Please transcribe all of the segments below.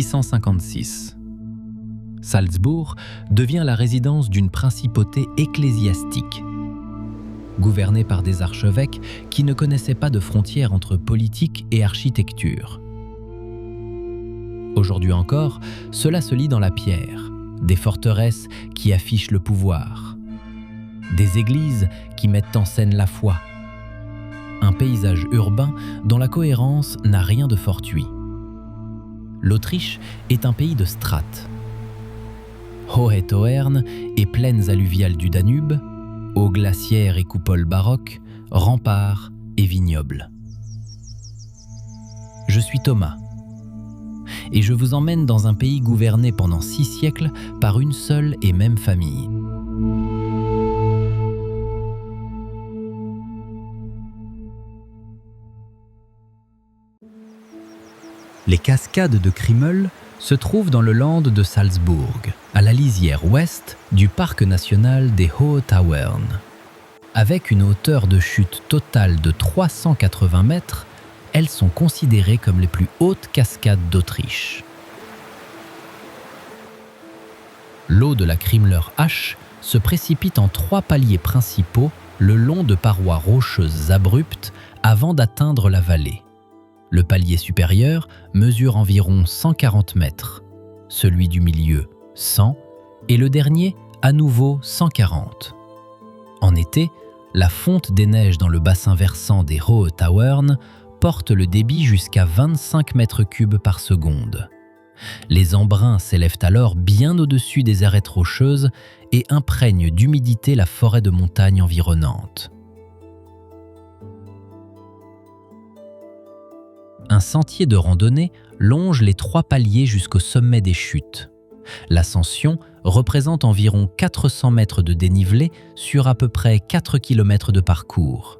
1656. Salzbourg devient la résidence d'une principauté ecclésiastique, gouvernée par des archevêques qui ne connaissaient pas de frontières entre politique et architecture. Aujourd'hui encore, cela se lit dans la pierre, des forteresses qui affichent le pouvoir, des églises qui mettent en scène la foi, un paysage urbain dont la cohérence n'a rien de fortuit. L'Autriche est un pays de strates. Hohe-Tauern et plaines alluviales du Danube, eaux glaciaires et coupoles baroques, remparts et vignobles. Je suis Thomas, et je vous emmène dans un pays gouverné pendant 6 siècles par une seule et même famille. Les cascades de Krimmel se trouvent dans le land de Salzbourg, à la lisière ouest du parc national des Hohe-Tauern. Avec une hauteur de chute totale de 380 mètres, elles sont considérées comme les plus hautes cascades d'Autriche. L'eau de la Krimmler Hache se précipite en 3 paliers principaux le long de parois rocheuses abruptes avant d'atteindre la vallée. Le palier supérieur mesure environ 140 mètres, celui du milieu 100 et le dernier à nouveau 140. En été, la fonte des neiges dans le bassin versant des Hohe-Tauern porte le débit jusqu'à 25 mètres cubes par seconde. Les embruns s'élèvent alors bien au-dessus des arêtes rocheuses et imprègnent d'humidité la forêt de montagne environnante. Un sentier de randonnée longe les 3 paliers jusqu'au sommet des chutes. L'ascension représente environ 400 mètres de dénivelé sur à peu près 4 km de parcours.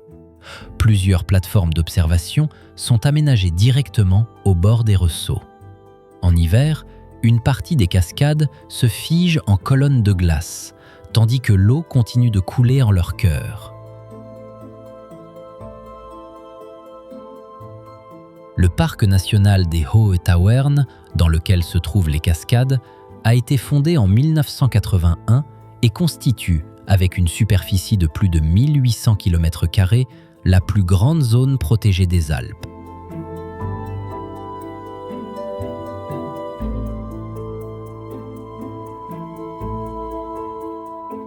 Plusieurs plateformes d'observation sont aménagées directement au bord des ressauts. En hiver, une partie des cascades se fige en colonnes de glace, tandis que l'eau continue de couler en leur cœur. Le parc national des Hohe-Tauern, dans lequel se trouvent les cascades, a été fondé en 1981 et constitue, avec une superficie de plus de 1800 km², la plus grande zone protégée des Alpes.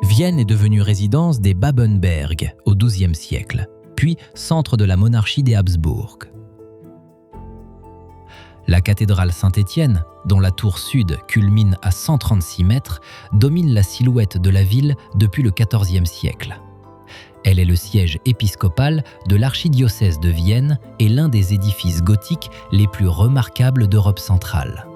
Vienne est devenue résidence des Babenberg au XIIe siècle, puis centre de la monarchie des Habsbourg. La cathédrale Saint-Étienne, dont la tour sud culmine à 136 mètres, domine la silhouette de la ville depuis le XIVe siècle. Elle est le siège épiscopal de l'archidiocèse de Vienne et l'un des édifices gothiques les plus remarquables d'Europe centrale.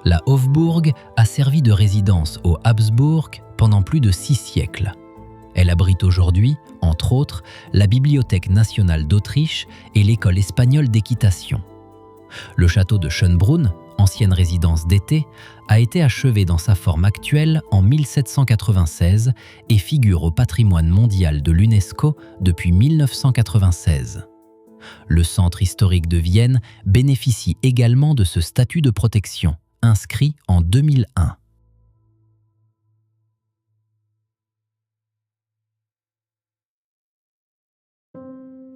La Hofburg a servi de résidence aux Habsbourg pendant plus de 6 siècles. Elle abrite aujourd'hui, entre autres, la Bibliothèque nationale d'Autriche et l'école espagnole d'équitation. Le château de Schönbrunn, ancienne résidence d'été, a été achevé dans sa forme actuelle en 1796 et figure au patrimoine mondial de l'UNESCO depuis 1996. Le centre historique de Vienne bénéficie également de ce statut de protection, inscrit en 2001.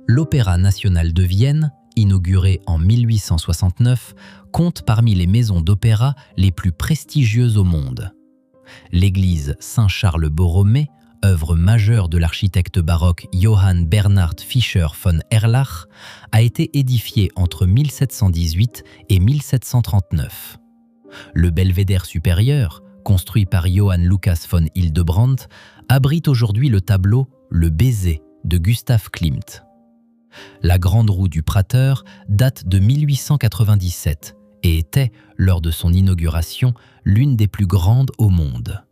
L'Opéra national de Vienne, inauguré en 1869, compte parmi les maisons d'opéra les plus prestigieuses au monde. L'église Saint-Charles-Borromée, œuvre majeure de l'architecte baroque Johann Bernhard Fischer von Erlach, a été édifiée entre 1718 et 1739. Le belvédère supérieur, construit par Johann Lucas von Hildebrandt, abrite aujourd'hui le tableau « Le baiser » de Gustav Klimt. La grande roue du Prater date de 1897 et était, lors de son inauguration, l'une des plus grandes au monde.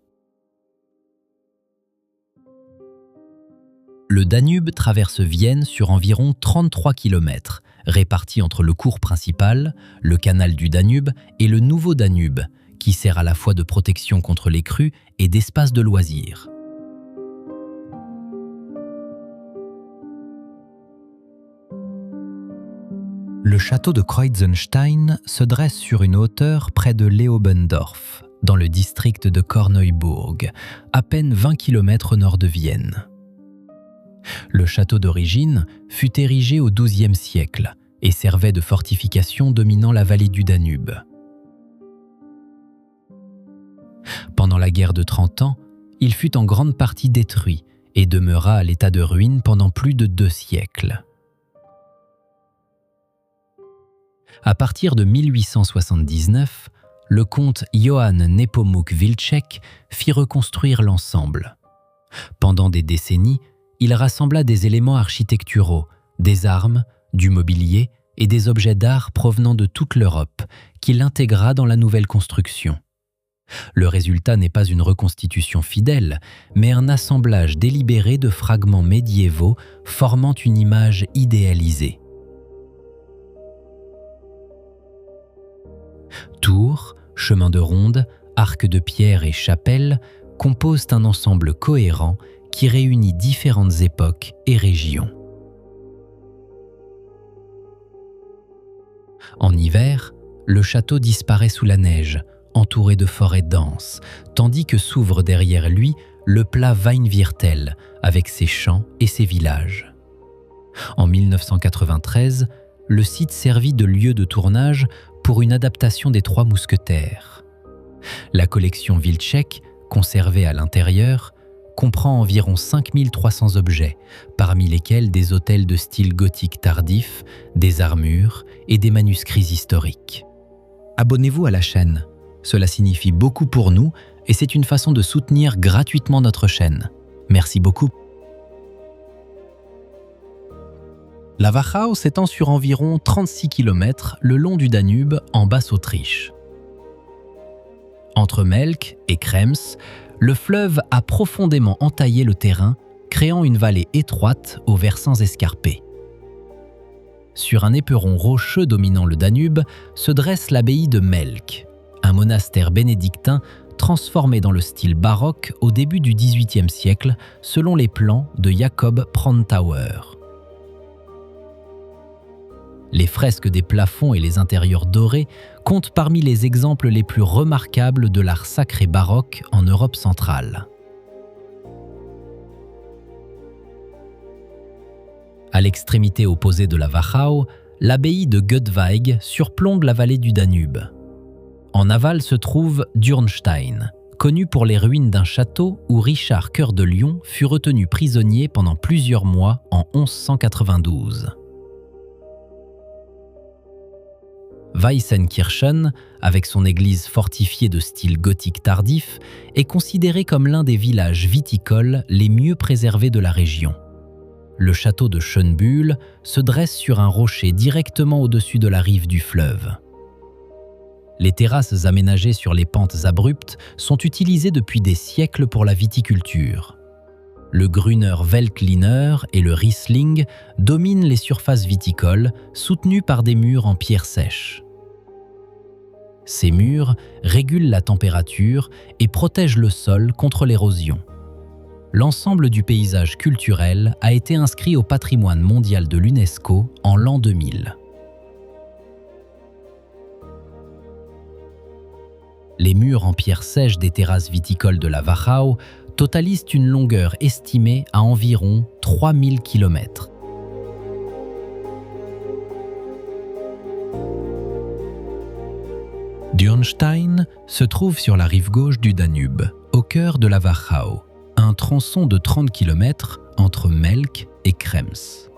Le Danube traverse Vienne sur environ 33 km, répartis entre le cours principal, le canal du Danube et le Nouveau Danube, qui sert à la fois de protection contre les crues et d'espace de loisirs. Le château de Kreuzenstein se dresse sur une hauteur près de Leobendorf, dans le district de Korneuburg, à peine 20 km au nord de Vienne. Le château d'origine fut érigé au XIIe siècle et servait de fortification dominant la vallée du Danube. Pendant la guerre de 30 ans, il fut en grande partie détruit et demeura à l'état de ruine pendant plus de 2 siècles. À partir de 1879, le comte Johann Nepomuk Wilczek fit reconstruire l'ensemble. Pendant des décennies, il rassembla des éléments architecturaux, des armes, du mobilier et des objets d'art provenant de toute l'Europe, qu'il intégra dans la nouvelle construction. Le résultat n'est pas une reconstitution fidèle, mais un assemblage délibéré de fragments médiévaux formant une image idéalisée. Tours, chemins de ronde, arcs de pierre et chapelles composent un ensemble cohérent qui réunit différentes époques et régions. En hiver, le château disparaît sous la neige, entouré de forêts denses, tandis que s'ouvre derrière lui le plat Weinviertel avec ses champs et ses villages. En 1993, le site servit de lieu de tournage pour une adaptation des Trois Mousquetaires. La collection Wilczek, conservée à l'intérieur, comprend environ 5300 objets, parmi lesquels des autels de style gothique tardif, des armures et des manuscrits historiques. Abonnez-vous à la chaîne. Cela signifie beaucoup pour nous et c'est une façon de soutenir gratuitement notre chaîne. Merci beaucoup. La Wachau s'étend sur environ 36 km le long du Danube en Basse-Autriche. Entre Melk et Krems, le fleuve a profondément entaillé le terrain, créant une vallée étroite aux versants escarpés. Sur un éperon rocheux dominant le Danube se dresse l'abbaye de Melk, un monastère bénédictin transformé dans le style baroque au début du XVIIIe siècle selon les plans de Jacob Prantauer. Les fresques des plafonds et les intérieurs dorés comptent parmi les exemples les plus remarquables de l'art sacré baroque en Europe centrale. À l'extrémité opposée de la Wachau, l'abbaye de Göttweig surplombe la vallée du Danube. En aval se trouve Dürnstein, connu pour les ruines d'un château où Richard Cœur de Lion fut retenu prisonnier pendant plusieurs mois en 1192. Weißenkirchen, avec son église fortifiée de style gothique tardif, est considéré comme l'un des villages viticoles les mieux préservés de la région. Le château de Schönbühl se dresse sur un rocher directement au-dessus de la rive du fleuve. Les terrasses aménagées sur les pentes abruptes sont utilisées depuis des siècles pour la viticulture. Le Grüner Veltliner et le Riesling dominent les surfaces viticoles, soutenues par des murs en pierre sèche. Ces murs régulent la température et protègent le sol contre l'érosion. L'ensemble du paysage culturel a été inscrit au patrimoine mondial de l'UNESCO en l'an 2000. Les murs en pierre sèche des terrasses viticoles de la Wachau totalisent une longueur estimée à environ 3000 km. Dürnstein se trouve sur la rive gauche du Danube, au cœur de la Wachau, un tronçon de 30 km entre Melk et Krems.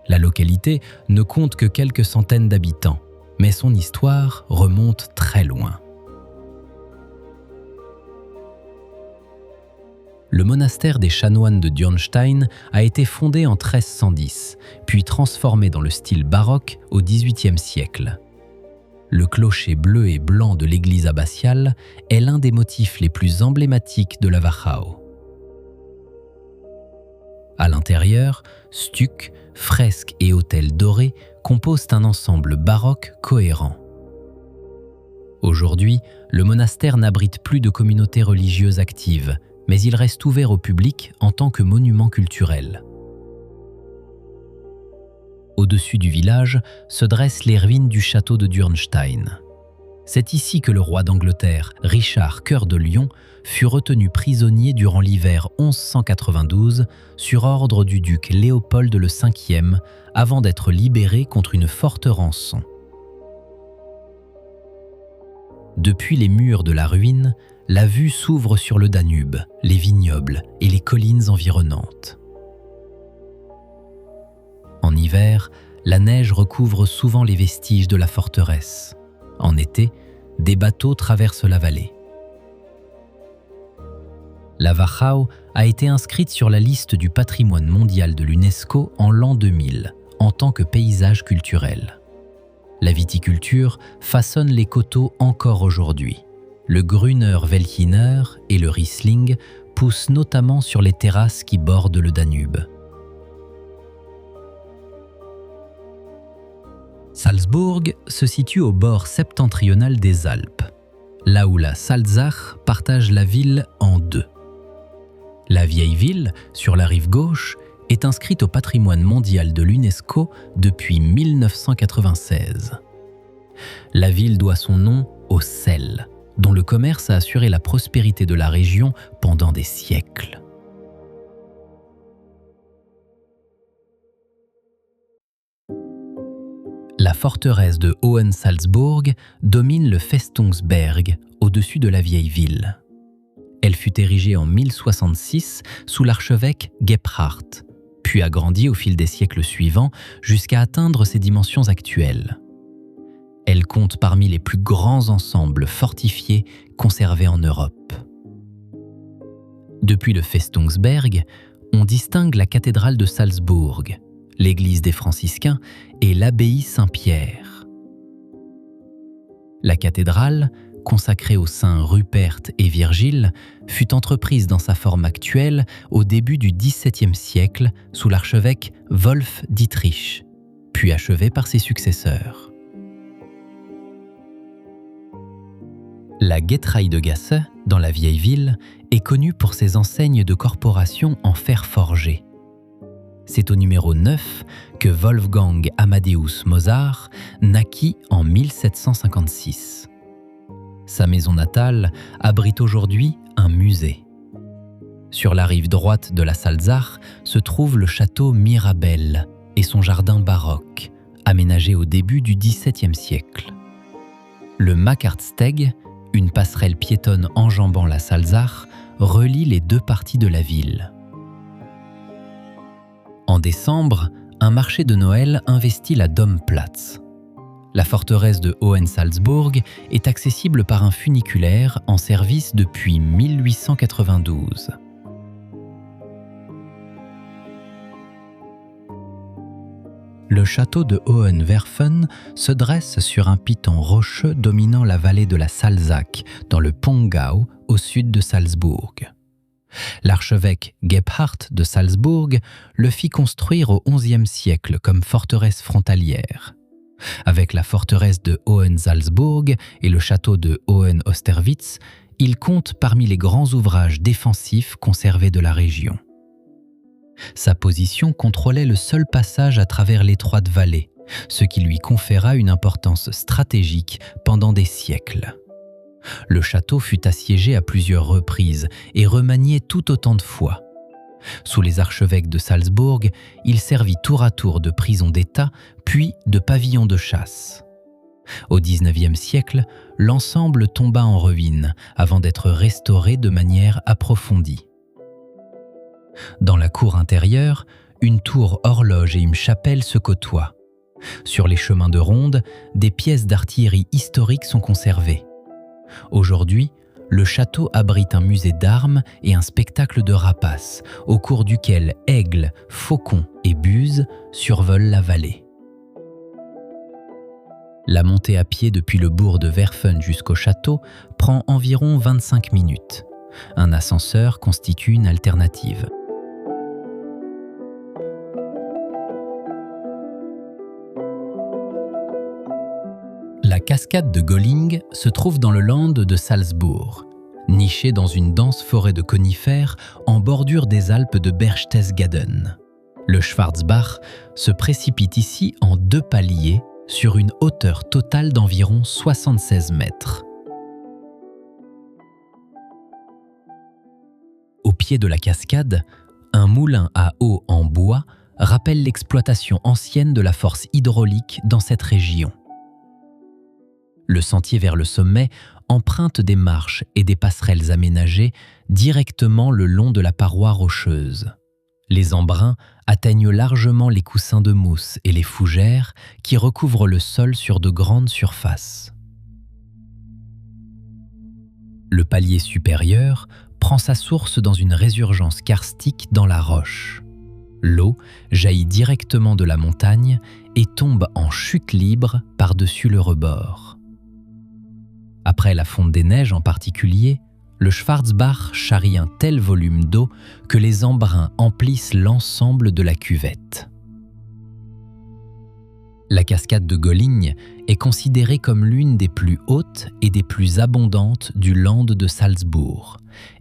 La localité ne compte que quelques centaines d'habitants, mais son histoire remonte très loin. Le monastère des chanoines de Dürnstein a été fondé en 1310, puis transformé dans le style baroque au XVIIIe siècle. Le clocher bleu et blanc de l'église abbatiale est l'un des motifs les plus emblématiques de la Wachau. À l'intérieur, stucs, fresques et autels dorés composent un ensemble baroque cohérent. Aujourd'hui, le monastère n'abrite plus de communauté religieuse active, mais il reste ouvert au public en tant que monument culturel. Au-dessus du village se dressent les ruines du château de Dürnstein. C'est ici que le roi d'Angleterre, Richard Cœur de Lion, fut retenu prisonnier durant l'hiver 1192 sur ordre du duc Léopold le V avant d'être libéré contre une forte rançon. Depuis les murs de la ruine, la vue s'ouvre sur le Danube, les vignobles et les collines environnantes. En hiver, la neige recouvre souvent les vestiges de la forteresse. En été, des bateaux traversent la vallée. La Wachau a été inscrite sur la liste du patrimoine mondial de l'UNESCO en l'an 2000 en tant que paysage culturel. La viticulture façonne les coteaux encore aujourd'hui. Le Grüner Veltliner et le Riesling poussent notamment sur les terrasses qui bordent le Danube. Salzbourg se situe au bord septentrional des Alpes, là où la Salzach partage la ville en deux. La vieille ville, sur la rive gauche, est inscrite au patrimoine mondial de l'UNESCO depuis 1996. La ville doit son nom au sel, dont le commerce a assuré la prospérité de la région pendant des siècles. La forteresse de Hohensalzburg domine le Festungsberg, au-dessus de la vieille ville. Elle fut érigée en 1066 sous l'archevêque Gebhard, puis agrandie au fil des siècles suivants jusqu'à atteindre ses dimensions actuelles. Elle compte parmi les plus grands ensembles fortifiés conservés en Europe. Depuis le Festungsberg, on distingue la cathédrale de Salzbourg, l'église des franciscains et l'abbaye Saint-Pierre. La cathédrale, consacrée aux saints Rupert et Virgile, fut entreprise dans sa forme actuelle au début du XVIIe siècle sous l'archevêque Wolf Dietrich, puis achevée par ses successeurs. La Getreidegasse, dans la vieille ville, est connue pour ses enseignes de corporation en fer forgé. C'est au numéro 9 que Wolfgang Amadeus Mozart naquit en 1756. Sa maison natale abrite aujourd'hui un musée. Sur la rive droite de la Salzach se trouve le château Mirabel et son jardin baroque, aménagé au début du XVIIe siècle. Le Markartsteg, une passerelle piétonne enjambant la Salzach, relie les deux parties de la ville. En décembre, un marché de Noël investit la Domplatz. La forteresse de Hohensalzburg est accessible par un funiculaire en service depuis 1892. Le château de Hohenwerfen se dresse sur un piton rocheux dominant la vallée de la Salzach, dans le Pongau, au sud de Salzbourg. L'archevêque Gebhard de Salzbourg le fit construire au XIe siècle comme forteresse frontalière. Avec la forteresse de Hohensalzburg et le château de Hohen-Osterwitz, il compte parmi les grands ouvrages défensifs conservés de la région. Sa position contrôlait le seul passage à travers l'étroite vallée, ce qui lui conféra une importance stratégique pendant des siècles. Le château fut assiégé à plusieurs reprises et remanié tout autant de fois. Sous les archevêques de Salzbourg, il servit tour à tour de prison d'État, puis de pavillon de chasse. Au XIXe siècle, l'ensemble tomba en ruine avant d'être restauré de manière approfondie. Dans la cour intérieure, une tour horloge et une chapelle se côtoient. Sur les chemins de ronde, des pièces d'artillerie historiques sont conservées. Aujourd'hui, le château abrite un musée d'armes et un spectacle de rapaces, au cours duquel aigles, faucons et buses survolent la vallée. La montée à pied depuis le bourg de Werfen jusqu'au château prend environ 25 minutes. Un ascenseur constitue une alternative. La cascade de Golling se trouve dans le land de Salzbourg, nichée dans une dense forêt de conifères en bordure des Alpes de Berchtesgaden. Le Schwarzbach se précipite ici en 2 paliers sur une hauteur totale d'environ 76 mètres. Au pied de la cascade, un moulin à eau en bois rappelle l'exploitation ancienne de la force hydraulique dans cette région. Le sentier vers le sommet emprunte des marches et des passerelles aménagées directement le long de la paroi rocheuse. Les embruns atteignent largement les coussins de mousse et les fougères qui recouvrent le sol sur de grandes surfaces. Le palier supérieur prend sa source dans une résurgence karstique dans la roche. L'eau jaillit directement de la montagne et tombe en chute libre par-dessus le rebord. Après la fonte des neiges en particulier, le Schwarzbach charrie un tel volume d'eau que les embruns emplissent l'ensemble de la cuvette. La cascade de Golling est considérée comme l'une des plus hautes et des plus abondantes du Land de Salzbourg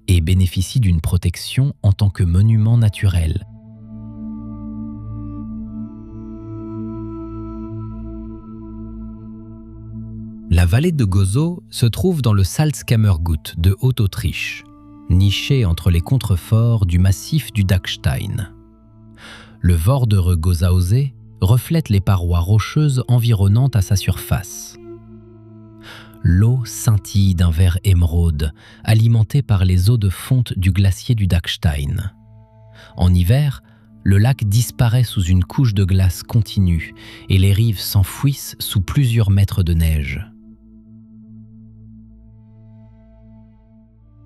et bénéficie d'une protection en tant que monument naturel. La vallée de Gozo se trouve dans le Salzkammergut de Haute-Autriche, nichée entre les contreforts du massif du Dachstein. Le Vordereux Gozausee reflète les parois rocheuses environnantes à sa surface. L'eau scintille d'un vert émeraude, alimentée par les eaux de fonte du glacier du Dachstein. En hiver, le lac disparaît sous une couche de glace continue et les rives s'enfouissent sous plusieurs mètres de neige.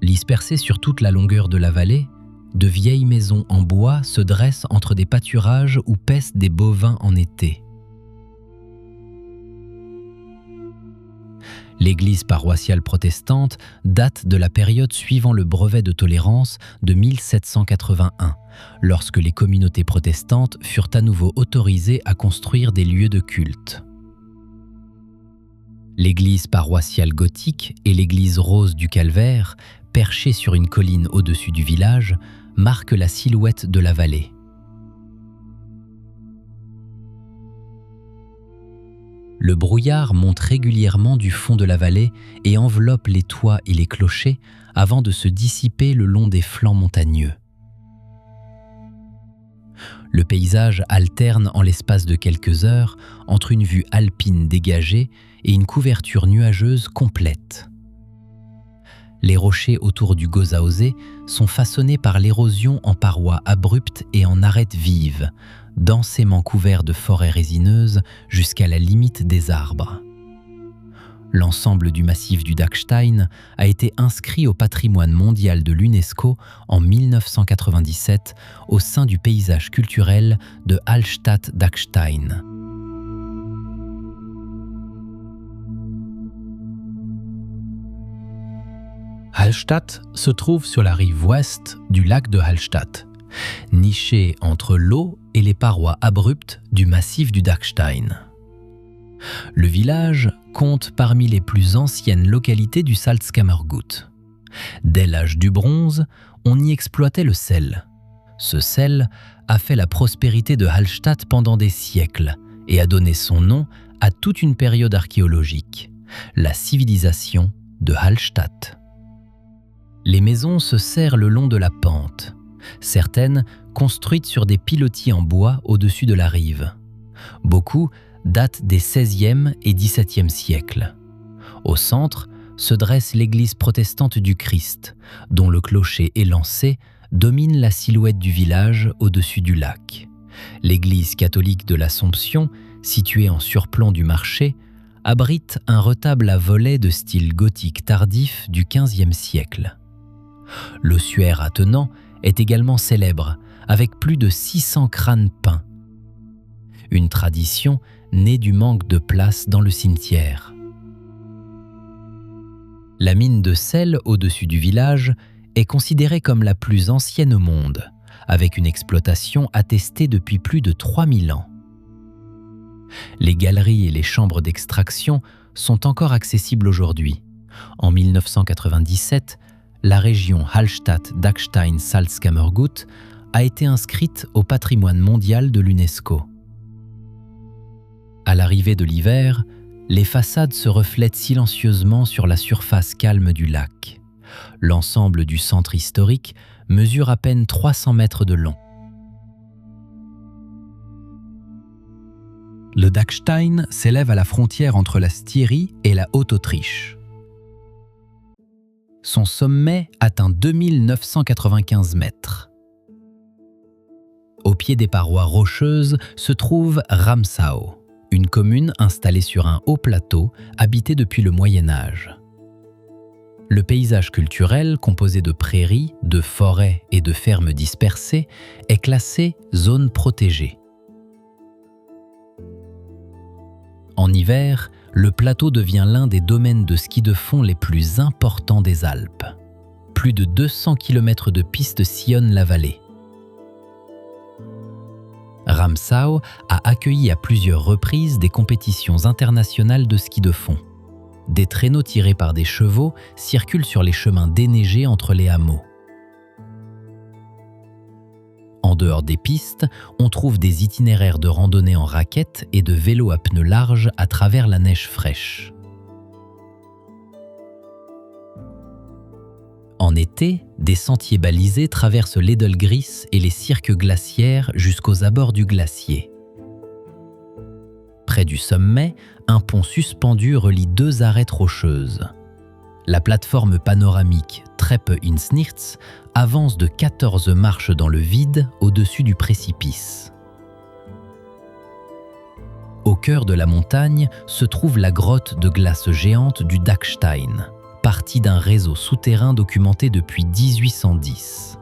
Dispersées sur toute la longueur de la vallée, de vieilles maisons en bois se dressent entre des pâturages où paissent des bovins en été. L'église paroissiale protestante date de la période suivant le brevet de tolérance de 1781, lorsque les communautés protestantes furent à nouveau autorisées à construire des lieux de culte. L'église paroissiale gothique et l'église rose du Calvaire, perchée sur une colline au-dessus du village, marquent la silhouette de la vallée. Le brouillard monte régulièrement du fond de la vallée et enveloppe les toits et les clochers avant de se dissiper le long des flancs montagneux. Le paysage alterne en l'espace de quelques heures entre une vue alpine dégagée et une couverture nuageuse complète. Les rochers autour du Gozausee sont façonnés par l'érosion en parois abruptes et en arêtes vives, densément couverts de forêts résineuses jusqu'à la limite des arbres. L'ensemble du massif du Dachstein a été inscrit au patrimoine mondial de l'UNESCO en 1997 au sein du paysage culturel de Hallstatt-Dachstein. Hallstatt se trouve sur la rive ouest du lac de Hallstatt, niché entre l'eau et les parois abruptes du massif du Dachstein. Le village compte parmi les plus anciennes localités du Salzkammergut. Dès l'âge du bronze, on y exploitait le sel. Ce sel a fait la prospérité de Hallstatt pendant des siècles et a donné son nom à toute une période archéologique, la civilisation de Hallstatt. Les maisons se serrent le long de la pente, certaines construites sur des pilotis en bois au-dessus de la rive. Beaucoup datent des XVIe et XVIIe siècles. Au centre se dresse l'église protestante du Christ, dont le clocher élancé domine la silhouette du village au-dessus du lac. L'église catholique de l'Assomption, située en surplomb du marché, abrite un retable à volets de style gothique tardif du XVe siècle. L'ossuaire attenant est également célèbre, avec plus de 600 crânes peints. Une tradition née du manque de place dans le cimetière. La mine de sel au-dessus du village est considérée comme la plus ancienne au monde, avec une exploitation attestée depuis plus de 3000 ans. Les galeries et les chambres d'extraction sont encore accessibles aujourd'hui. En 1997, la région Hallstatt-Dachstein-Salzkammergut a été inscrite au patrimoine mondial de l'UNESCO. À l'arrivée de l'hiver, les façades se reflètent silencieusement sur la surface calme du lac. L'ensemble du centre historique mesure à peine 300 mètres de long. Le Dachstein s'élève à la frontière entre la Styrie et la Haute-Autriche. Son sommet atteint 2995 mètres. Au pied des parois rocheuses se trouve Ramsau, une commune installée sur un haut plateau habité depuis le Moyen Âge. Le paysage culturel, composé de prairies, de forêts et de fermes dispersées, est classé zone protégée. En hiver, le plateau devient l'un des domaines de ski de fond les plus importants des Alpes. Plus de 200 km de pistes sillonnent la vallée. Ramsau a accueilli à plusieurs reprises des compétitions internationales de ski de fond. Des traîneaux tirés par des chevaux circulent sur les chemins déneigés entre les hameaux. En dehors des pistes, on trouve des itinéraires de randonnée en raquettes et de vélos à pneus larges à travers la neige fraîche. En été, des sentiers balisés traversent l'Edelgries et les cirques glaciaires jusqu'aux abords du glacier. Près du sommet, un pont suspendu relie deux arêtes rocheuses. La plateforme panoramique Treppe ins Nichts avance de 14 marches dans le vide au-dessus du précipice. Au cœur de la montagne se trouve la grotte de glace géante du Dachstein, partie d'un réseau souterrain documenté depuis 1810.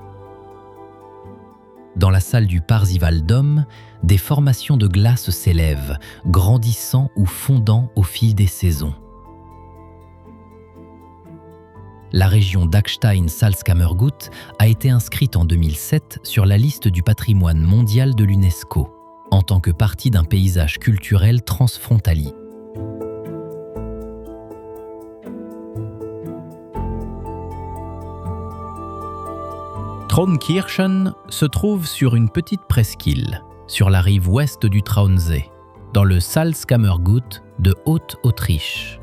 Dans la salle du Parsifaldom, des formations de glace s'élèvent, grandissant ou fondant au fil des saisons. La région Dachstein-Salzkammergut a été inscrite en 2007 sur la liste du patrimoine mondial de l'UNESCO, en tant que partie d'un paysage culturel transfrontalier. Traunkirchen se trouve sur une petite presqu'île, sur la rive ouest du Traunsee, dans le Salzkammergut de Haute-Autriche.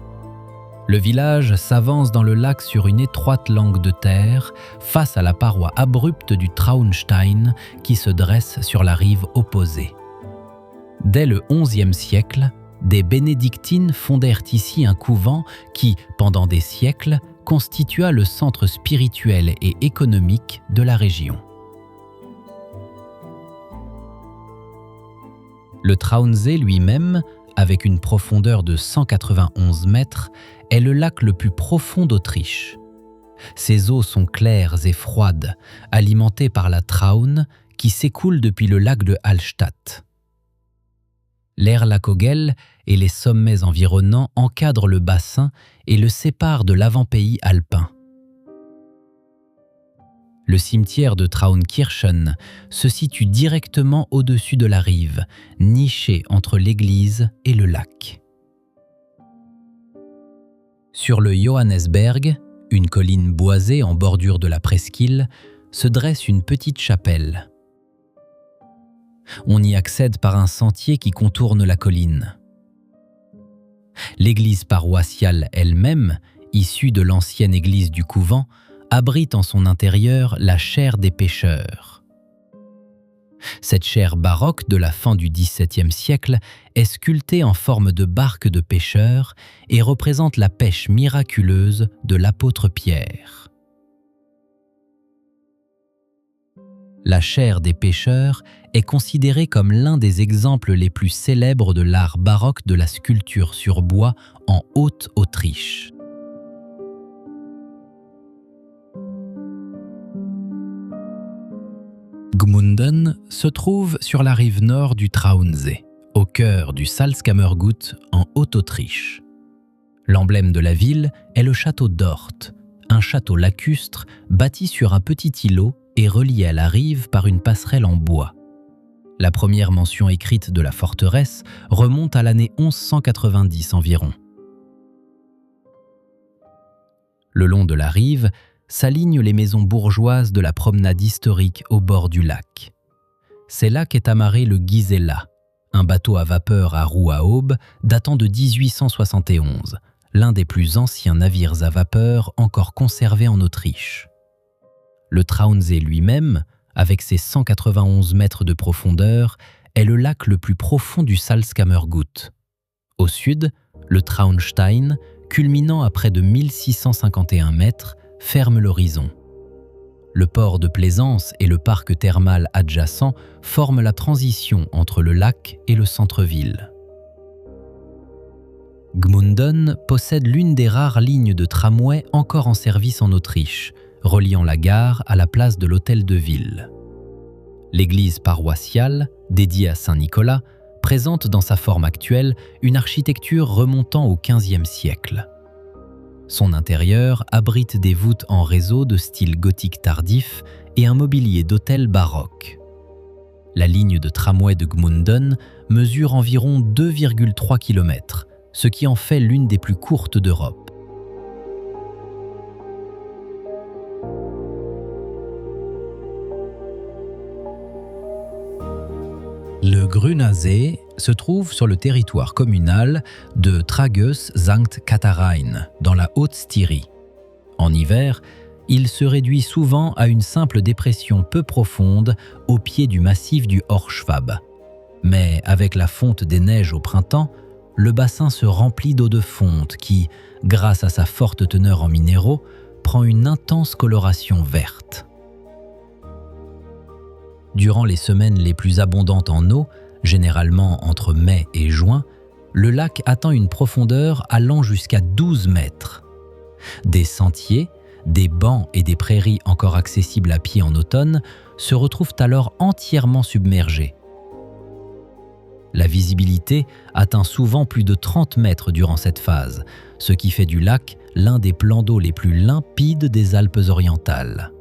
Le village s'avance dans le lac sur une étroite langue de terre, face à la paroi abrupte du Traunstein qui se dresse sur la rive opposée. Dès le XIe siècle, des bénédictines fondèrent ici un couvent qui, pendant des siècles, constitua le centre spirituel et économique de la région. Le Traunsee lui-même, avec une profondeur de 191 mètres, est le lac le plus profond d'Autriche. Ses eaux sont claires et froides, alimentées par la Traun qui s'écoule depuis le lac de Hallstatt. L'Erlakogel et les sommets environnants encadrent le bassin et le séparent de l'avant-pays alpin. Le cimetière de Traunkirchen se situe directement au-dessus de la rive, niché entre l'église et le lac. Sur le Johannesberg, une colline boisée en bordure de la presqu'île, se dresse une petite chapelle. On y accède par un sentier qui contourne la colline. L'église paroissiale elle-même, issue de l'ancienne église du couvent, abrite en son intérieur la chaire des pêcheurs. Cette chaire baroque de la fin du XVIIe siècle est sculptée en forme de barque de pêcheurs et représente la pêche miraculeuse de l'apôtre Pierre. La chaire des pêcheurs est considérée comme l'un des exemples les plus célèbres de l'art baroque de la sculpture sur bois en Haute-Autriche. Gmunden se trouve sur la rive nord du Traunsee, au cœur du Salzkammergut en Haute-Autriche. L'emblème de la ville est le château d'Ort, un château lacustre bâti sur un petit îlot et relié à la rive par une passerelle en bois. La première mention écrite de la forteresse remonte à l'année 1190 environ. Le long de la rive s'alignent les maisons bourgeoises de la promenade historique au bord du lac. C'est là qu'est amarré le Gisela, un bateau à vapeur à roue à aube datant de 1871, l'un des plus anciens navires à vapeur encore conservés en Autriche. Le Traunsee lui-même, avec ses 191 mètres de profondeur, est le lac le plus profond du Salzkammergut. Au sud, le Traunstein, culminant à près de 1651 mètres, ferme l'horizon. Le port de plaisance et le parc thermal adjacent forment la transition entre le lac et le centre-ville. Gmunden possède l'une des rares lignes de tramway encore en service en Autriche, reliant la gare à la place de l'hôtel de ville. L'église paroissiale, dédiée à Saint-Nicolas, présente dans sa forme actuelle une architecture remontant au XVe siècle. Son intérieur abrite des voûtes en réseau de style gothique tardif et un mobilier d'hôtel baroque. La ligne de tramway de Gmunden mesure environ 2,3 km, ce qui en fait l'une des plus courtes d'Europe. Le Grüner se trouve sur le territoire communal de Tragus-Sankt Katharine, dans la Haute-Styrie. En hiver, il se réduit souvent à une simple dépression peu profonde au pied du massif du Hochschwab. Mais avec la fonte des neiges au printemps, le bassin se remplit d'eau de fonte qui, grâce à sa forte teneur en minéraux, prend une intense coloration verte. Durant les semaines les plus abondantes en eau, généralement entre mai et juin, le lac atteint une profondeur allant jusqu'à 12 mètres. Des sentiers, des bancs et des prairies encore accessibles à pied en automne se retrouvent alors entièrement submergés. La visibilité atteint souvent plus de 30 mètres durant cette phase, ce qui fait du lac l'un des plans d'eau les plus limpides des Alpes-Orientales.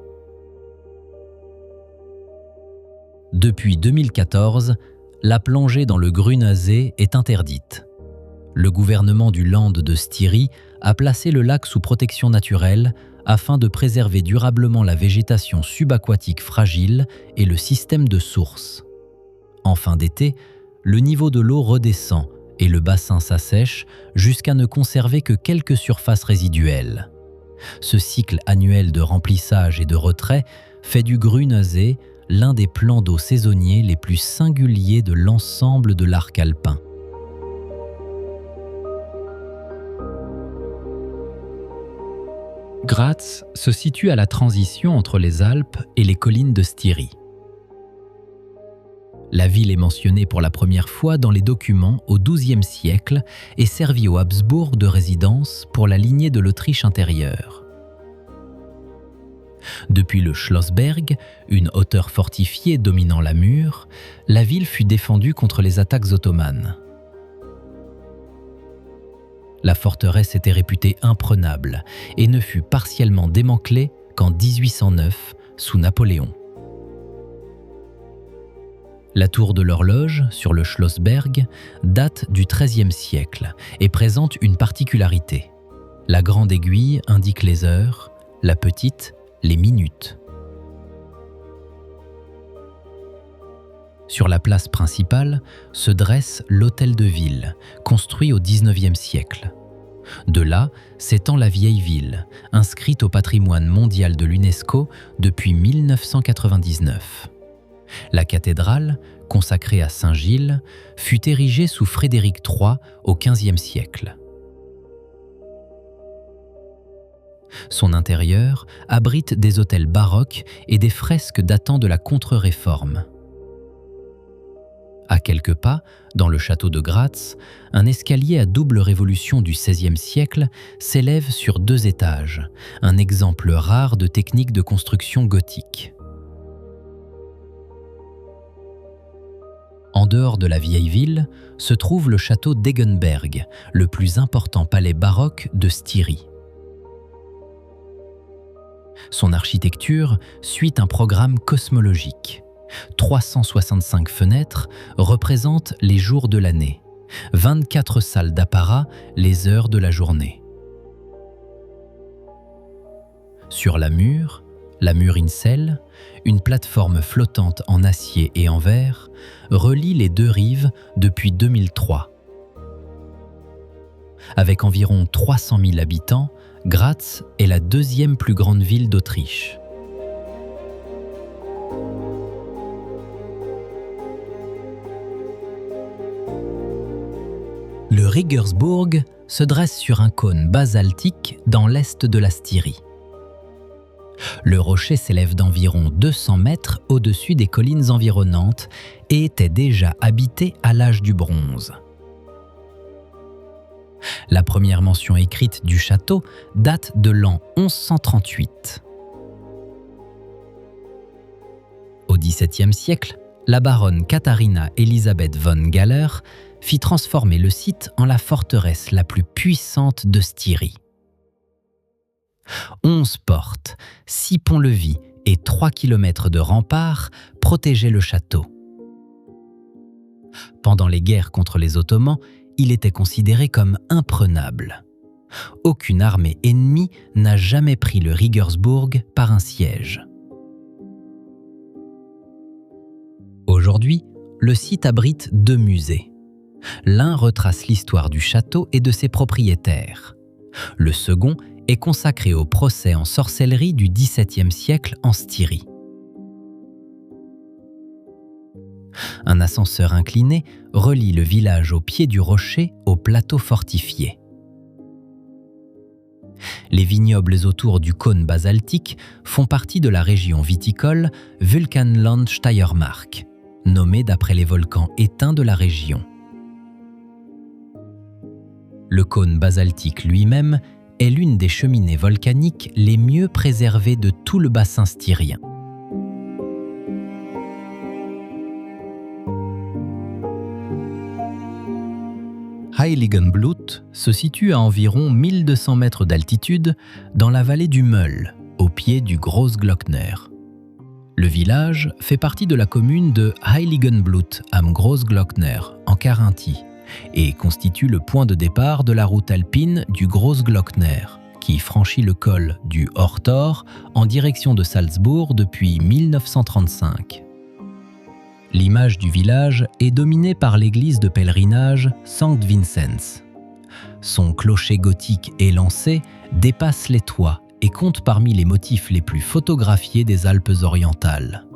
Depuis 2014, la plongée dans le Grüner est interdite. Le gouvernement du Land de Styrie a placé le lac sous protection naturelle afin de préserver durablement la végétation subaquatique fragile et le système de sources. En fin d'été, le niveau de l'eau redescend et le bassin s'assèche jusqu'à ne conserver que quelques surfaces résiduelles. Ce cycle annuel de remplissage et de retrait fait du Grüner l'un des plans d'eau saisonniers les plus singuliers de l'ensemble de l'arc alpin. Graz se situe à la transition entre les Alpes et les collines de Styrie. La ville est mentionnée pour la première fois dans les documents au XIIe siècle et servit aux Habsbourg de résidence pour la lignée de l'Autriche intérieure. Depuis le Schlossberg, une hauteur fortifiée dominant la Mur, la ville fut défendue contre les attaques ottomanes. La forteresse était réputée imprenable et ne fut partiellement démantelée qu'en 1809 sous Napoléon. La tour de l'horloge, sur le Schlossberg, date du XIIIe siècle et présente une particularité. La grande aiguille indique les heures, la petite, les minutes. Sur la place principale se dresse l'hôtel de ville, construit au XIXe siècle. De là s'étend la vieille ville, inscrite au patrimoine mondial de l'UNESCO depuis 1999. La cathédrale, consacrée à Saint-Gilles, fut érigée sous Frédéric III au XVe siècle. Son intérieur abrite des autels baroques et des fresques datant de la Contre-Réforme. À quelques pas, dans le château de Graz, un escalier à double révolution du XVIe siècle s'élève sur 2 étages, un exemple rare de technique de construction gothique. En dehors de la vieille ville se trouve le château d'Egenberg, le plus important palais baroque de Styrie. Son architecture suit un programme cosmologique. 365 fenêtres représentent les jours de l'année, 24 salles d'apparat les heures de la journée. Sur la mur Incel, une plateforme flottante en acier et en verre, relie les deux rives depuis 2003. Avec environ 300 000 habitants, Graz est la deuxième plus grande ville d'Autriche. Le Regensburg se dresse sur un cône basaltique dans l'est de la Styrie. Le rocher s'élève d'environ 200 mètres au-dessus des collines environnantes et était déjà habité à l'âge du bronze. La première mention écrite du château date de l'an 1138. Au XVIIe siècle, la baronne Katharina Elisabeth von Galler fit transformer le site en la forteresse la plus puissante de Styrie. 11 portes, 6 ponts-levis et 3 kilomètres de remparts protégeaient le château. Pendant les guerres contre les Ottomans, il était considéré comme imprenable. Aucune armée ennemie n'a jamais pris le Regensburg par un siège. Aujourd'hui, le site abrite 2 musées. L'un retrace l'histoire du château et de ses propriétaires. Le second est consacré au procès en sorcellerie du XVIIe siècle en Styrie. Un ascenseur incliné relie le village au pied du rocher au plateau fortifié. Les vignobles autour du cône basaltique font partie de la région viticole Vulkanland Steiermark, nommée d'après les volcans éteints de la région. Le cône basaltique lui-même est l'une des cheminées volcaniques les mieux préservées de tout le bassin styrien. Heiligenblut se situe à environ 1200 mètres d'altitude dans la vallée du Möll, au pied du Großglockner. Le village fait partie de la commune de Heiligenblut am Großglockner, en Carinthie, et constitue le point de départ de la route alpine du Großglockner, qui franchit le col du Horthor en direction de Salzbourg depuis 1935. L'image du village est dominée par l'église de pèlerinage Sankt Vinzenz. Son clocher gothique élancé dépasse les toits et compte parmi les motifs les plus photographiés des Alpes-Orientales.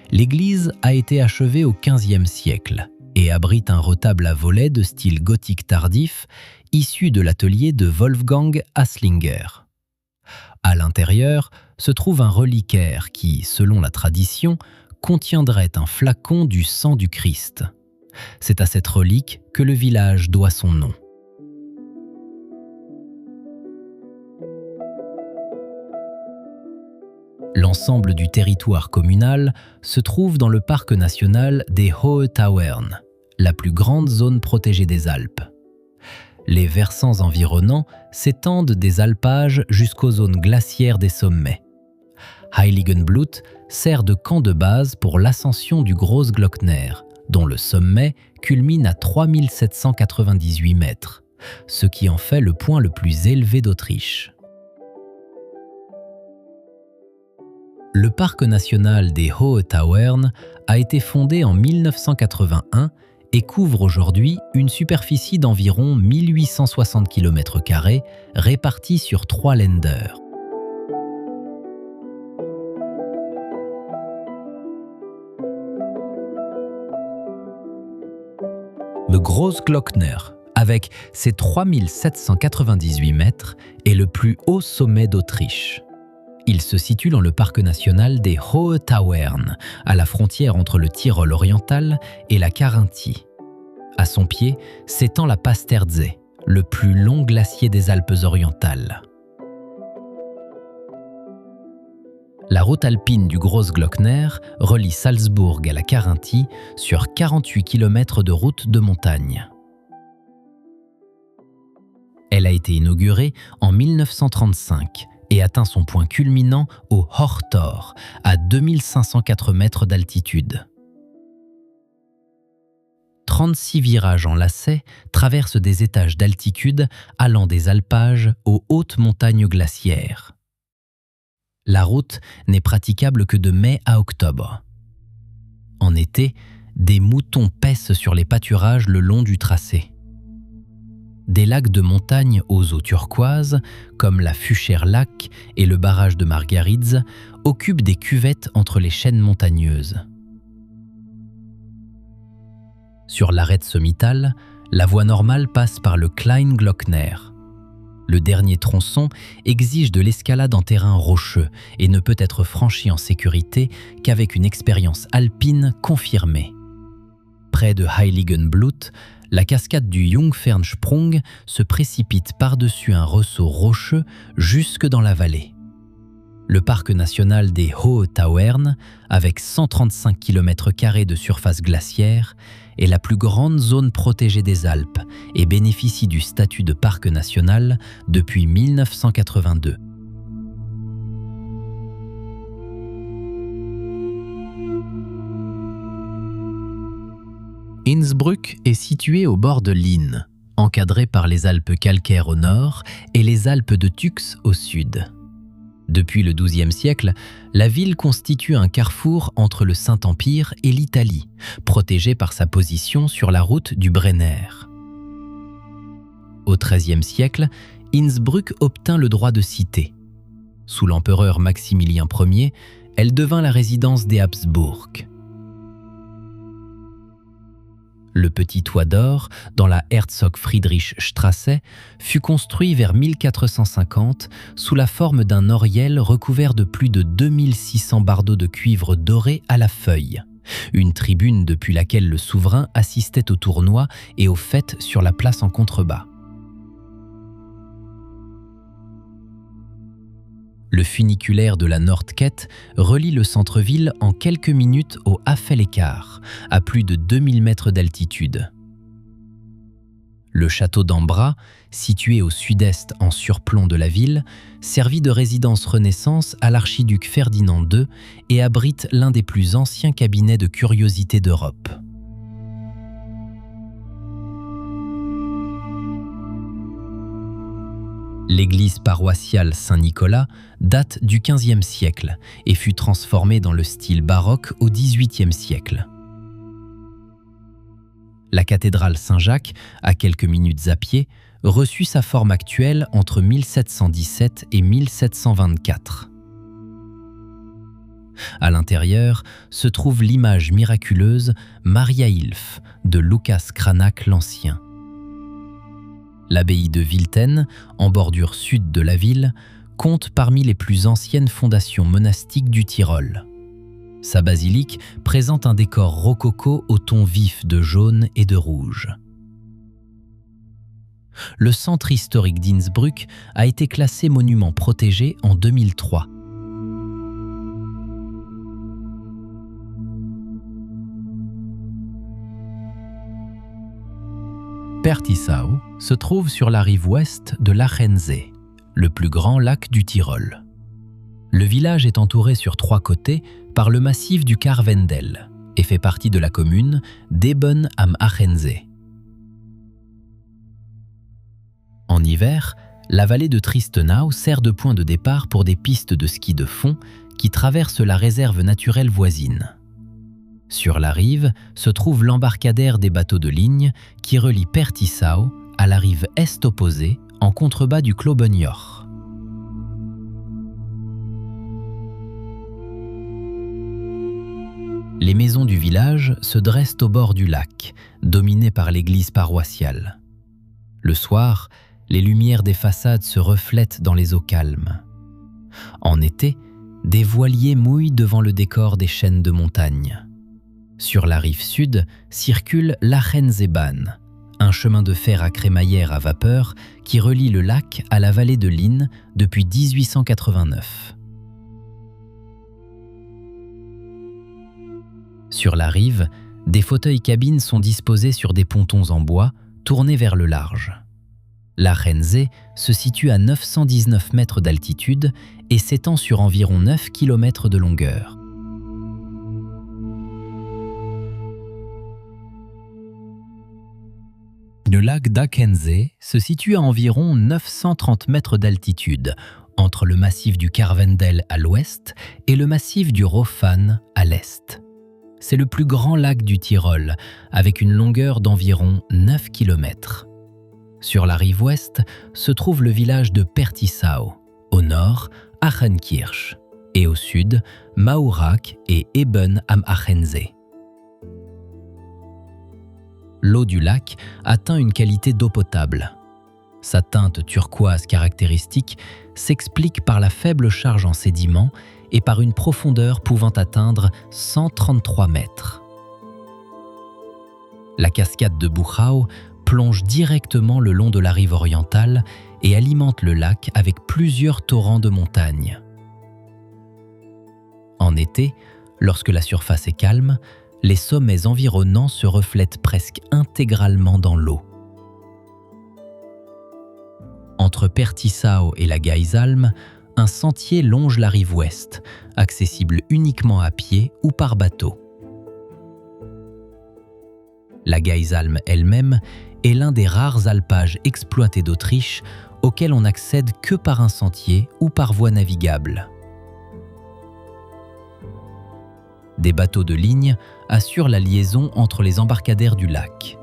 L'église a été achevée au XVe siècle et abrite un retable à volets de style gothique tardif issu de l'atelier de Wolfgang Haslinger. À l'intérieur se trouve un reliquaire qui, selon la tradition, contiendrait un flacon du sang du Christ. C'est à cette relique que le village doit son nom. L'ensemble du territoire communal se trouve dans le parc national des Hohe Tauern, la plus grande zone protégée des Alpes. Les versants environnants s'étendent des alpages jusqu'aux zones glaciaires des sommets. Heiligenblut sert de camp de base pour l'ascension du Großglockner, dont le sommet culmine à 3798 mètres, ce qui en fait le point le plus élevé d'Autriche. Le parc national des Hohe Tauern a été fondé en 1981 et couvre aujourd'hui une superficie d'environ 1860 km² répartie sur 3 Länder. Le Großglockner, avec ses 3798 mètres, est le plus haut sommet d'Autriche. Il se situe dans le parc national des Hohe Tauern, à la frontière entre le Tyrol oriental et la Carinthie. À son pied s'étend la Pasterze, le plus long glacier des Alpes orientales. La route alpine du Großglockner relie Salzbourg à la Carinthie sur 48 km de route de montagne. Elle a été inaugurée en 1935 et atteint son point culminant au Horthor, à 2504 mètres d'altitude. 36 virages en lacets traversent des étages d'altitude allant des alpages aux hautes montagnes glaciaires. La route n'est praticable que de mai à octobre. En été, des moutons paissent sur les pâturages le long du tracé. Des lacs de montagne aux eaux turquoises, comme la Fucher Lac et le barrage de Margaritz, occupent des cuvettes entre les chaînes montagneuses. Sur l'arête sommitale, la voie normale passe par le Kleinglockner. Le dernier tronçon exige de l'escalade en terrain rocheux et ne peut être franchi en sécurité qu'avec une expérience alpine confirmée. Près de Heiligenblut, la cascade du Jungfernsprung se précipite par-dessus un ressaut rocheux jusque dans la vallée. Le parc national des Hohe Tauern, avec 135 km² de surface glaciaire, est la plus grande zone protégée des Alpes et bénéficie du statut de parc national depuis 1982. Innsbruck est situé au bord de l'Inn, encadré par les Alpes calcaires au nord et les Alpes de Tux au sud. Depuis le XIIe siècle, la ville constitue un carrefour entre le Saint-Empire et l'Italie, protégée par sa position sur la route du Brenner. Au XIIIe siècle, Innsbruck obtint le droit de cité. Sous l'empereur Maximilien Ier, elle devint la résidence des Habsbourg. Le petit toit d'or, dans la Herzog-Friedrich-Straße, fut construit vers 1450 sous la forme d'un oriel recouvert de plus de 2600 bardeaux de cuivre doré à la feuille, une tribune depuis laquelle le souverain assistait aux tournois et aux fêtes sur la place en contrebas. Le funiculaire de la Nordkette relie le centre-ville en quelques minutes au Haffel-Ekar, à plus de 2000 mètres d'altitude. Le château d'Ambra, situé au sud-est en surplomb de la ville, servit de résidence Renaissance à l'archiduc Ferdinand II et abrite l'un des plus anciens cabinets de curiosités d'Europe. L'église paroissiale Saint-Nicolas date du XVe siècle et fut transformée dans le style baroque au XVIIIe siècle. La cathédrale Saint-Jacques, à quelques minutes à pied, reçut sa forme actuelle entre 1717 et 1724. À l'intérieur se trouve l'image miraculeuse Maria Hilf de Lucas Cranach l'Ancien. L'abbaye de Wilten, en bordure sud de la ville, compte parmi les plus anciennes fondations monastiques du Tyrol. Sa basilique présente un décor rococo aux tons vifs de jaune et de rouge. Le centre historique d'Innsbruck a été classé monument protégé en 2003. Pertisau se trouve sur la rive ouest de l'Achensee, le plus grand lac du Tyrol. Le village est entouré sur 3 côtés par le massif du Karwendel et fait partie de la commune d'Eben am Achensee. En hiver, la vallée de Tristenau sert de point de départ pour des pistes de ski de fond qui traversent la réserve naturelle voisine. Sur la rive se trouve l'embarcadère des bateaux de ligne qui relie Pertisau à la rive est opposée en contrebas du Klobenjoch. Les maisons du village se dressent au bord du lac, dominées par l'église paroissiale. Le soir, les lumières des façades se reflètent dans les eaux calmes. En été, des voiliers mouillent devant le décor des chaînes de montagne. Sur la rive sud circule l'Achenseebahn, un chemin de fer à crémaillère à vapeur qui relie le lac à la vallée de l'Inn depuis 1889. Sur la rive, des fauteuils-cabines sont disposés sur des pontons en bois tournés vers le large. L'Achensee se situe à 919 mètres d'altitude et s'étend sur environ 9 km de longueur. Le lac d'Achensee se situe à environ 930 mètres d'altitude, entre le massif du Karwendel à l'ouest et le massif du Roffan à l'est. C'est le plus grand lac du Tyrol, avec une longueur d'environ 9 km. Sur la rive ouest se trouve le village de Pertisau, au nord, Achenkirch, et au sud, Maurak et Eben am Achensee. L'eau du lac atteint une qualité d'eau potable. Sa teinte turquoise caractéristique s'explique par la faible charge en sédiments et par une profondeur pouvant atteindre 133 mètres. La cascade de Buchau plonge directement le long de la rive orientale et alimente le lac avec plusieurs torrents de montagne. En été, lorsque la surface est calme, les sommets environnants se reflètent presque intégralement dans l'eau. Entre Pertisau et la Geisalm, un sentier longe la rive ouest, accessible uniquement à pied ou par bateau. La Geisalm elle-même est l'un des rares alpages exploités d'Autriche auxquels on n'accède que par un sentier ou par voie navigable. Des bateaux de ligne assurent la liaison entre les embarcadères du lac.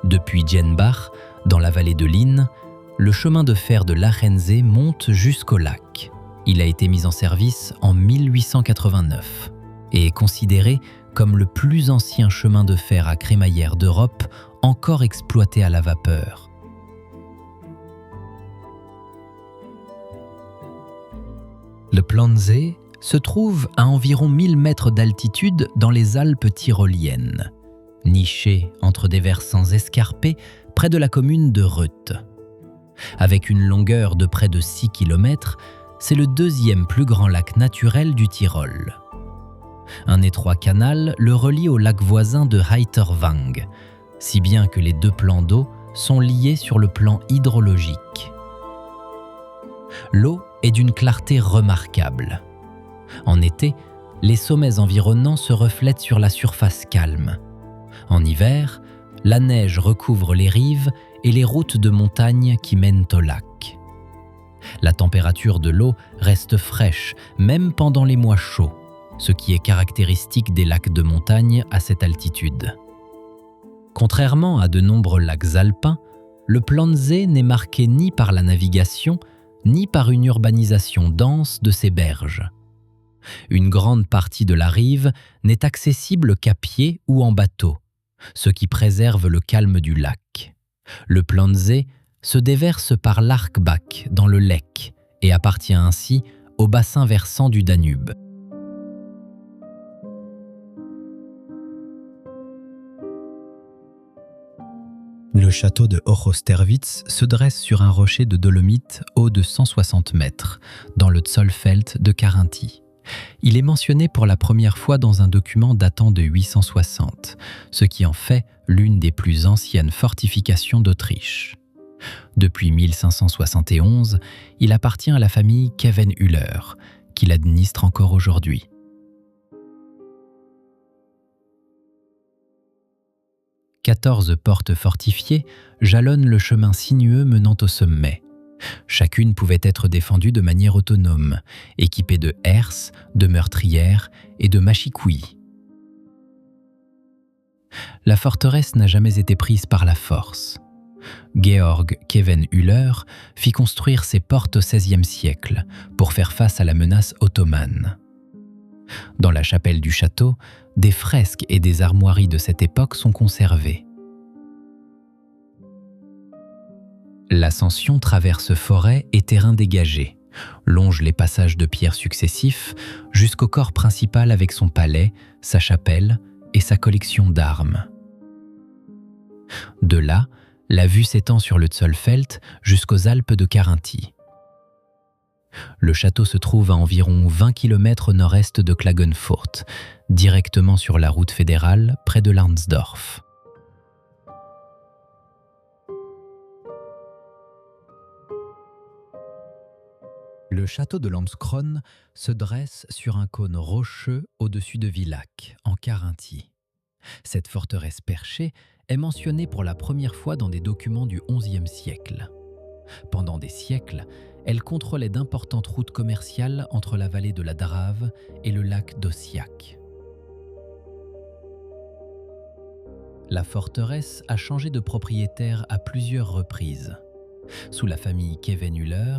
Depuis Jenbach, dans la vallée de l'Inn, le chemin de fer de l'Achensee monte jusqu'au lac. Il a été mis en service en 1889 et est considéré comme le plus ancien chemin de fer à crémaillère d'Europe encore exploité à la vapeur. Le Plannsee se trouve à environ 1000 mètres d'altitude dans les Alpes tyroliennes, niché entre des versants escarpés près de la commune de Reuth. Avec une longueur de près de 6 km, c'est le deuxième plus grand lac naturel du Tyrol. Un étroit canal le relie au lac voisin de Heiterwang, si bien que les deux plans d'eau sont liés sur le plan hydrologique. L'eau est d'une clarté remarquable. En été, les sommets environnants se reflètent sur la surface calme. En hiver, la neige recouvre les rives et les routes de montagne qui mènent au lac. La température de l'eau reste fraîche, même pendant les mois chauds, ce qui est caractéristique des lacs de montagne à cette altitude. Contrairement à de nombreux lacs alpins, le Plannsee n'est marqué ni par la navigation, ni par une urbanisation dense de ses berges. Une grande partie de la rive n'est accessible qu'à pied ou en bateau, ce qui préserve le calme du lac. Le Plannsee se déverse par l'Archbach dans le Lech et appartient ainsi au bassin versant du Danube. Le château de Hochosterwitz se dresse sur un rocher de dolomite haut de 160 mètres, dans le Zollfeld de Carinthie. Il est mentionné pour la première fois dans un document datant de 860, ce qui en fait l'une des plus anciennes fortifications d'Autriche. Depuis 1571, il appartient à la famille Khevenhüller, qui l'administre encore aujourd'hui. « 14 portes fortifiées jalonnent le chemin sinueux menant au sommet. Chacune pouvait être défendue de manière autonome, équipée de herses, de meurtrières et de mâchicoulis. La forteresse n'a jamais été prise par la force. Georg Khevenhüller fit construire ses portes au XVIe siècle pour faire face à la menace ottomane. Dans la chapelle du château, des fresques et des armoiries de cette époque sont conservées. L'ascension traverse forêts et terrains dégagés, longe les passages de pierre successifs jusqu'au corps principal avec son palais, sa chapelle et sa collection d'armes. De là, la vue s'étend sur le Zollfeld jusqu'aux Alpes de Carinthie. Le château se trouve à environ 20 km au nord-est de Klagenfurt, directement sur la route fédérale près de L'arnsdorf. Le château de Landskron se dresse sur un cône rocheux au-dessus de Villach, en Carinthie. Cette forteresse perchée est mentionnée pour la première fois dans des documents du XIe siècle. Pendant des siècles, elle contrôlait d'importantes routes commerciales entre la vallée de la Drave et le lac d'Ossiac. La forteresse a changé de propriétaire à plusieurs reprises. Sous la famille Khevenhuller,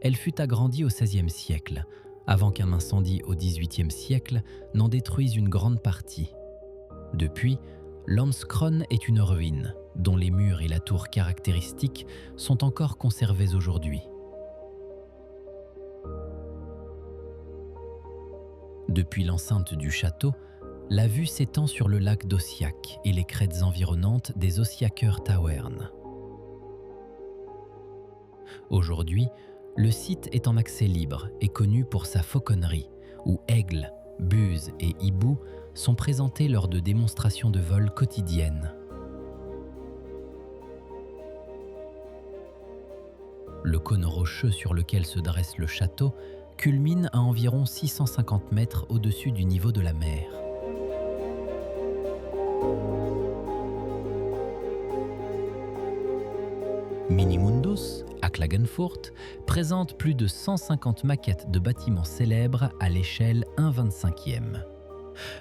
elle fut agrandie au XVIe siècle, avant qu'un incendie au XVIIIe siècle n'en détruise une grande partie. Depuis, Landskrona est une ruine, dont les murs et la tour caractéristiques sont encore conservés aujourd'hui. Depuis l'enceinte du château, la vue s'étend sur le lac d'Ossiac et les crêtes environnantes des Ossiacer Tauern. Aujourd'hui, le site est en accès libre et connu pour sa fauconnerie, où aigles, buses et hiboux sont présentés lors de démonstrations de vol quotidiennes. Le cône rocheux sur lequel se dresse le château culmine à environ 650 mètres au-dessus du niveau de la mer. Minimundus, à Klagenfurt, présente plus de 150 maquettes de bâtiments célèbres à l'échelle 1/25e.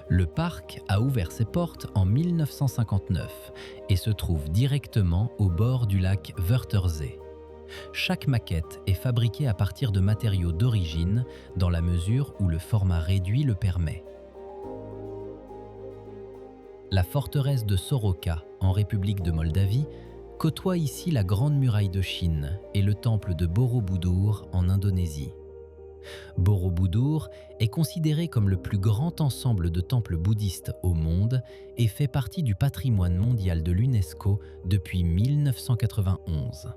Le parc a ouvert ses portes en 1959 et se trouve directement au bord du lac Wörthersee. Chaque maquette est fabriquée à partir de matériaux d'origine, dans la mesure où le format réduit le permet. La forteresse de Soroka, en République de Moldavie, côtoie ici la Grande Muraille de Chine et le temple de Borobudur en Indonésie. Borobudur est considéré comme le plus grand ensemble de temples bouddhistes au monde et fait partie du patrimoine mondial de l'UNESCO depuis 1991.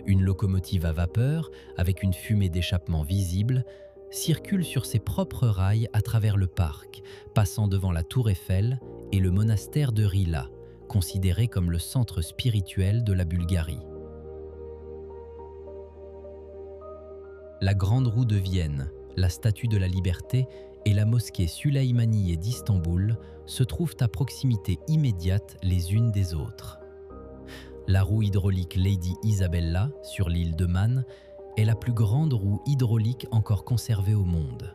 Une locomotive à vapeur, avec une fumée d'échappement visible, circule sur ses propres rails à travers le parc, passant devant la Tour Eiffel et le monastère de Rila, considéré comme le centre spirituel de la Bulgarie. La Grande Roue de Vienne, la Statue de la Liberté et la mosquée Süleymaniye d'Istanbul se trouvent à proximité immédiate les unes des autres. La roue hydraulique Lady Isabella, sur l'île de Man, est la plus grande roue hydraulique encore conservée au monde.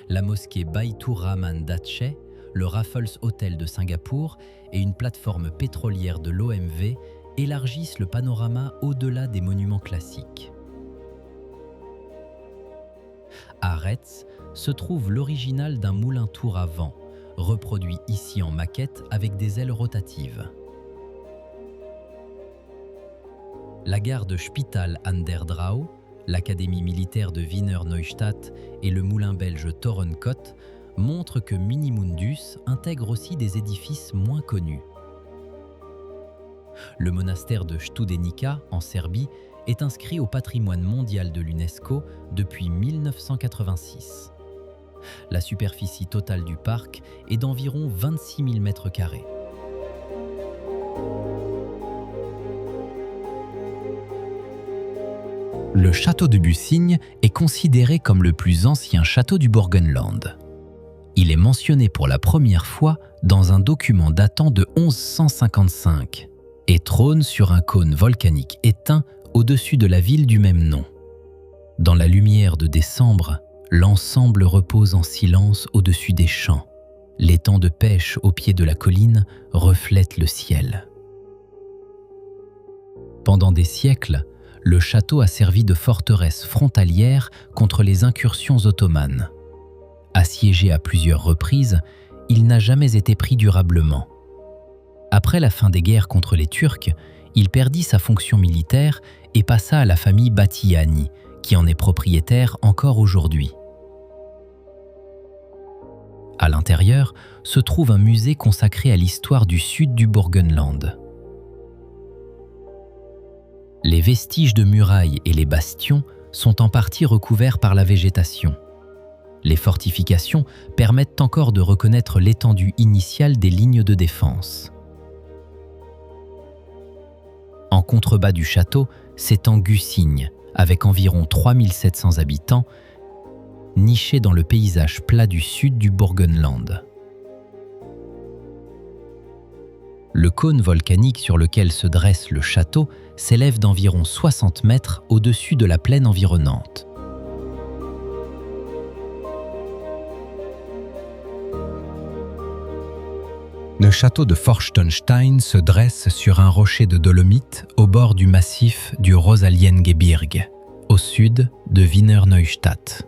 La mosquée Baitur Rahman d'Aceh, le Raffles Hotel de Singapour et une plateforme pétrolière de l'OMV élargissent le panorama au-delà des monuments classiques. À Retz se trouve l'original d'un moulin-tour à vent, reproduit ici en maquette avec des ailes rotatives. La gare de Spital an der Drau, l'académie militaire de Wiener Neustadt et le moulin belge Torenkot montrent que Minimundus intègre aussi des édifices moins connus. Le monastère de Studenica, en Serbie, est inscrit au patrimoine mondial de l'UNESCO depuis 1986. La superficie totale du parc est d'environ 26 000 m². Le château de Bussigne est considéré comme le plus ancien château du Burgenland. Il est mentionné pour la première fois dans un document datant de 1155 et trône sur un cône volcanique éteint au-dessus de la ville du même nom. Dans la lumière de décembre, l'ensemble repose en silence au-dessus des champs. L'étang de pêche au pied de la colline reflète le ciel. Pendant des siècles, le château a servi de forteresse frontalière contre les incursions ottomanes. Assiégé à plusieurs reprises, il n'a jamais été pris durablement. Après la fin des guerres contre les Turcs, il perdit sa fonction militaire et passa à la famille Battiani, qui en est propriétaire encore aujourd'hui. À l'intérieur se trouve un musée consacré à l'histoire du sud du Burgenland. Les vestiges de murailles et les bastions sont en partie recouverts par la végétation. Les fortifications permettent encore de reconnaître l'étendue initiale des lignes de défense. En contrebas du château s'étend Gussigne, avec environ 3700 habitants, niché dans le paysage plat du sud du Burgenland. Le cône volcanique sur lequel se dresse le château s'élève d'environ 60 mètres au-dessus de la plaine environnante. Le château de Forstenstein se dresse sur un rocher de dolomite au bord du massif du Rosaliengebirge, au sud de Wiener Neustadt.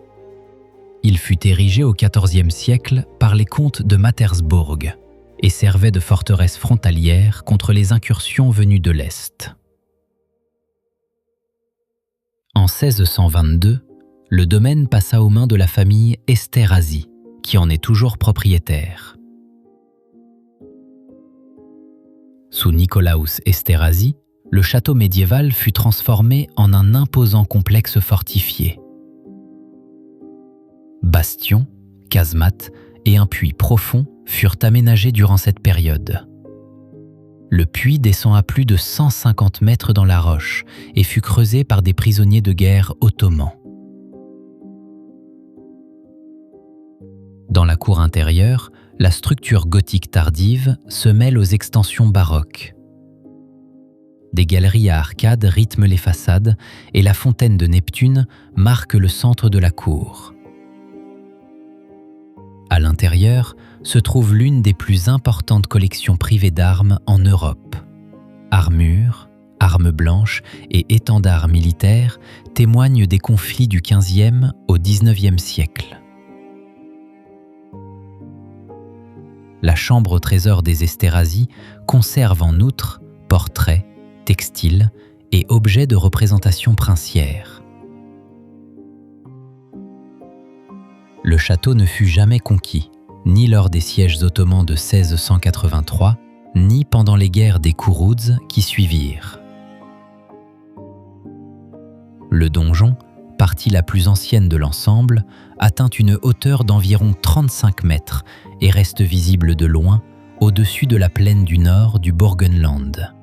Il fut érigé au XIVe siècle par les comtes de Mattersbourg et servait de forteresse frontalière contre les incursions venues de l'Est. En 1622, le domaine passa aux mains de la famille Esterházy, qui en est toujours propriétaire. Sous Nikolaus Esterházy, le château médiéval fut transformé en un imposant complexe fortifié. Bastions, casemates et un puits profond furent aménagés durant cette période. Le puits descend à plus de 150 mètres dans la roche et fut creusé par des prisonniers de guerre ottomans. Dans la cour intérieure, la structure gothique tardive se mêle aux extensions baroques. Des galeries à arcades rythment les façades et la fontaine de Neptune marque le centre de la cour. À l'intérieur se trouve l'une des plus importantes collections privées d'armes en Europe. Armures, armes blanches et étendards militaires témoignent des conflits du XVe au XIXe siècle. La chambre au trésor des Esterházy conserve en outre portraits, textiles et objets de représentation princière. Le château ne fut jamais conquis, ni lors des sièges ottomans de 1683, ni pendant les guerres des Kourouds qui suivirent. Le donjon, partie la plus ancienne de l'ensemble, atteint une hauteur d'environ 35 mètres et reste visible de loin au-dessus de la plaine du nord du Burgenland.